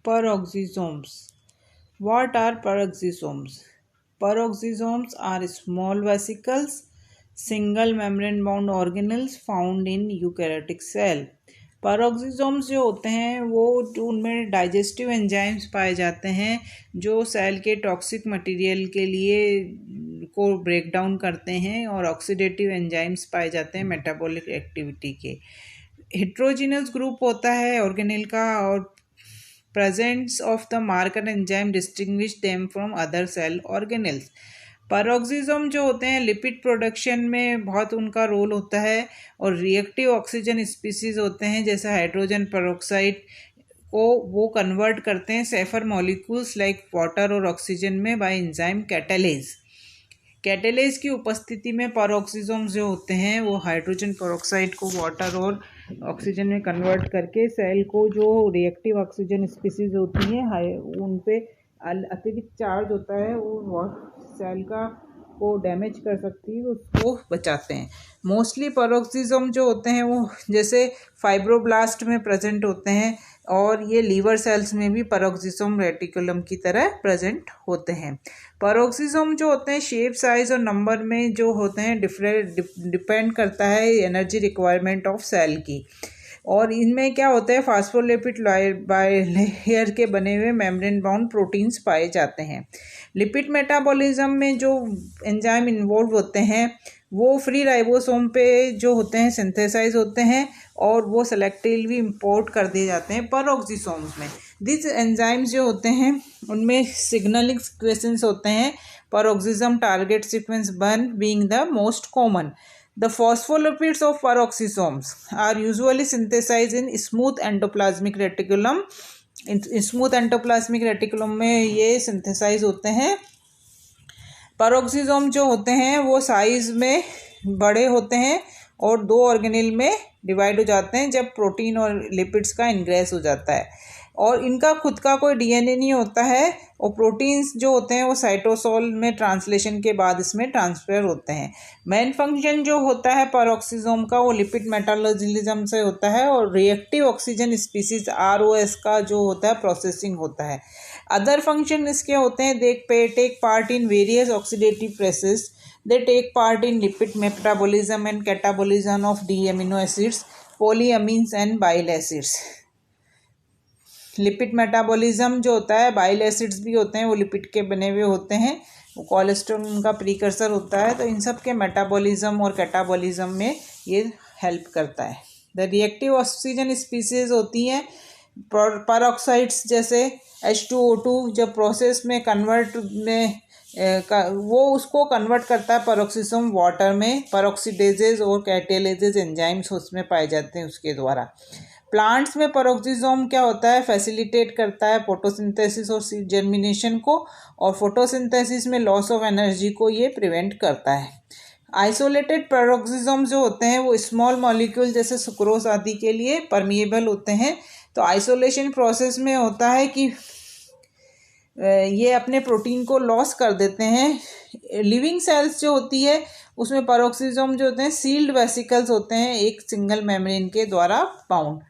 Peroxisomes. What are peroxisomes? Peroxisomes are small vesicles, single membrane bound organelles found in eukaryotic cell. Peroxisomes जो होते हैं वो उनमें digestive enzymes पाए जाते हैं जो सेल के टॉक्सिक मटेरियल के लिए को ब्रेक डाउन करते हैं, और ऑक्सीडेटिव एंजाइम्स पाए जाते हैं मेटाबॉलिक एक्टिविटी के। हेट्रोजीनस ग्रुप होता है ऑर्गेनेल का, और presence of the marker enzyme distinguish them from other cell organelles. Peroxisome जो होते हैं लिपिड प्रोडक्शन में बहुत उनका रोल होता है, और रिएक्टिव ऑक्सीजन स्पीसीज होते हैं जैसे हाइड्रोजन पेरोक्साइड को वो कन्वर्ट करते हैं सेफर मॉलिक्यूल्स लाइक वाटर और ऑक्सीजन में बाय एंजाइम कैटालेज। कैटालेज की उपस्थिति में पेरोक्सिसोम्स जो होते हैं वो हाइड्रोजन पेरोक्साइड को वाटर और ऑक्सीजन में कन्वर्ट करके सेल को जो रिएक्टिव ऑक्सीजन स्पीसीज होती हैं उन पे अतिरिक्त चार्ज होता है वो सेल को डैमेज कर सकती है, उसको बचाते हैं। मोस्टली पेरोक्सिसोम जो होते हैं वो जैसे फाइब्रोब्लास्ट में प्रेजेंट होते हैं, और ये लीवर सेल्स में भी पेरोक्सिसोम रेटिकुलम की तरह प्रेजेंट होते हैं। पेरोक्सिसोम जो होते हैं शेप, साइज और नंबर में जो होते हैं डिपेंड करता है एनर्जी रिक्वायरमेंट ऑफ सेल की। और इनमें क्या होता है, फास्फोलिपिड बाइलेयर के बने हुए मेम्ब्रेन बाउंड प्रोटीन्स पाए जाते हैं। लिपिड मेटाबॉलिज्म में जो एंजाइम इन्वॉल्व होते हैं वो फ्री राइबोसोम पे जो होते हैं सिंथेसाइज होते हैं, और वो सेलेक्टिवली इंपोर्ट कर दिए जाते हैं पेरोक्सिसोम्स में। दिस एंजाइम्स जो होते हैं उनमें सिग्नलिंग सीक्वेंसेस होते हैं, peroxisome target sequence 1 being the most common. The phospholipids of peroxisomes are usually synthesized in smooth endoplasmic reticulum. Smooth endoplasmic reticulum में ये सिंथेसाइज होते हैं। पेरोक्सिसोम जो होते हैं वो साइज में बड़े होते हैं और दो ऑर्गेनेल में डिवाइड हो जाते हैं जब प्रोटीन और लिपिड्स का इंग्रेस हो जाता है, और इनका खुद का कोई डीएनए नहीं होता है, और प्रोटीन्स जो होते हैं वो साइटोसोल में ट्रांसलेशन के बाद इसमें ट्रांसफर होते हैं। मेन फंक्शन जो होता है पेरोक्सिसोम का वो लिपिड मेटाबॉलिज्म से होता है, और रिएक्टिव ऑक्सीजन स्पीसीज ROS का जो होता है प्रोसेसिंग होता है। अदर फंक्शन इसके होते हैं, they take part in various oxidative process, they take part in lipid metabolism and catabolism of D amino acids, polyamines and bile acids. Lipid metabolism जो होता है, बाइल एसिड्स भी होते हैं वो लिपिड के बने हुए होते हैं, वो कोलेस्ट्रॉल उनका प्रीकर्सर होता है, तो इन सब के मेटाबॉलिज्म और कैटाबॉलिज्म में ये हेल्प करता है। द रिएक्टिव ऑक्सीजन स्पीसीज होती हैं पेरोक्साइड्स जैसे H2O2, जब प्रोसेस में कन्वर्ट में वो उसको कन्वर्ट करता है पेरोक्सिसोम वाटर में, पेरोक्सीडेजेज और कैटालेजेज एंजाइम्स उसमें पाए जाते हैं उसके द्वारा। प्लांट्स में पेरोक्सिसोम क्या होता है, फैसिलिटेट करता है फोटोसिंथेसिस और सीड जर्मिनेशन को, और फोटोसिंथेसिस में लॉस ऑफ एनर्जी को ये प्रिवेंट करता है। आइसोलेटेड पेरोक्सिसोम जो होते हैं वो स्मॉल मॉलिक्यूल जैसे सुक्रोज आदि के लिए परमिएबल होते हैं, तो आइसोलेशन प्रोसेस में होता है कि ये अपने प्रोटीन को लॉस कर देते हैं। लिविंग सेल्स जो होती है उसमें पेरोक्सिसोम जो होते हैं सील्ड वेसिकल्स होते हैं एक सिंगल मेम्ब्रेन के द्वारा बाउंड।